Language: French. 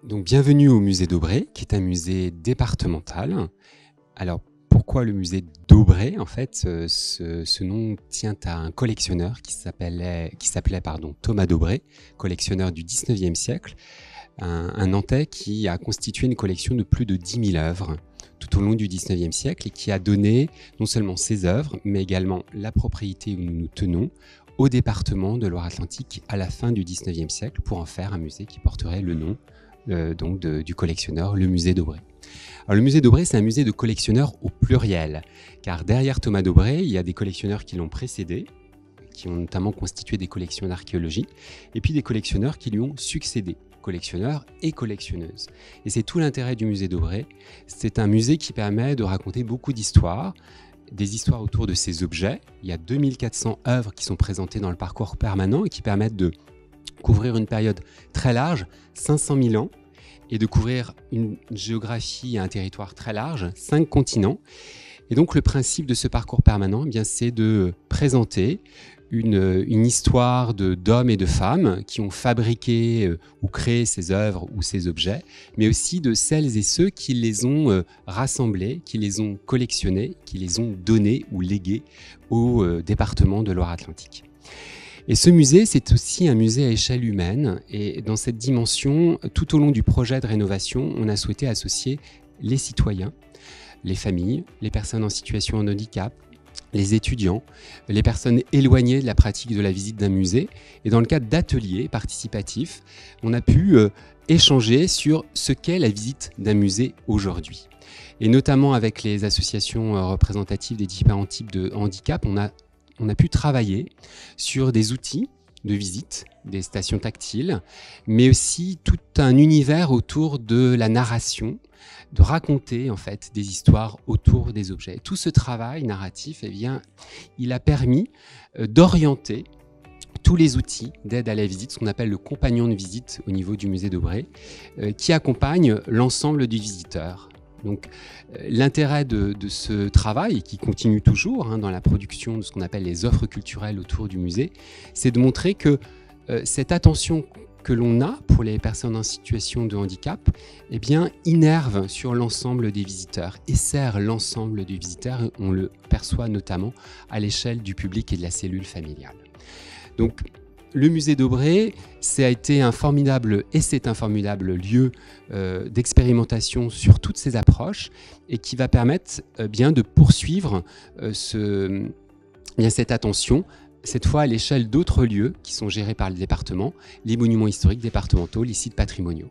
Donc, bienvenue au musée d'Aubray, qui est un musée départemental. Alors, pourquoi le musée d'Aubray? En fait, ce nom tient à un collectionneur qui s'appelait Thomas d'Aubray, collectionneur du 19e siècle, un Nantais qui a constitué une collection de plus de 10 000 œuvres tout au long du 19e siècle et qui a donné non seulement ses œuvres, mais également la propriété où nous nous tenons au département de Loire-Atlantique à la fin du 19e siècle pour en faire un musée qui porterait le nom du collectionneur, le musée d'Aubray. Alors, le musée d'Aubray, c'est un musée de collectionneurs au pluriel, car derrière Thomas d'Aubray, il y a des collectionneurs qui l'ont précédé, qui ont notamment constitué des collections d'archéologie, et puis des collectionneurs qui lui ont succédé, collectionneurs et collectionneuses. Et c'est tout l'intérêt du musée d'Aubray. C'est un musée qui permet de raconter beaucoup d'histoires, des histoires autour de ces objets. Il y a 2400 œuvres qui sont présentées dans le parcours permanent et qui permettent de couvrir une période très large, 500 000 ans, et de couvrir une géographie et un territoire très large, 5 continents. Et donc le principe de ce parcours permanent, eh bien, c'est de présenter une histoire d'hommes et de femmes qui ont fabriqué ou créé ces œuvres ou ces objets, mais aussi de celles et ceux qui les ont rassemblés, qui les ont collectionnés, qui les ont donnés ou légués au département de Loire-Atlantique. Et ce musée, c'est aussi un musée à échelle humaine. Et dans cette dimension, tout au long du projet de rénovation, on a souhaité associer les citoyens, les familles, les personnes en situation de handicap, les étudiants, les personnes éloignées de la pratique de la visite d'un musée. Et dans le cadre d'ateliers participatifs, on a pu échanger sur ce qu'est la visite d'un musée aujourd'hui. Et notamment avec les associations représentatives des différents types de handicap, on a pu travailler sur des outils de visite, des stations tactiles, mais aussi tout un univers autour de la narration, de raconter en fait des histoires autour des objets. Tout ce travail narratif, eh bien, il a permis d'orienter tous les outils d'aide à la visite, ce qu'on appelle le compagnon de visite au niveau du musée d'Aubray, qui accompagne l'ensemble du visiteur. Donc l'intérêt de ce travail, qui continue toujours dans la production de ce qu'on appelle les offres culturelles autour du musée, c'est de montrer que cette attention que l'on a pour les personnes en situation de handicap, eh bien, innerve sur l'ensemble des visiteurs et sert l'ensemble des visiteurs. On le perçoit notamment à l'échelle du public et de la cellule familiale. Donc, le musée d'Aubray, c'est un formidable lieu d'expérimentation sur toutes ces approches et qui va permettre bien de poursuivre cette attention, cette fois à l'échelle d'autres lieux qui sont gérés par le département, les monuments historiques départementaux, les sites patrimoniaux.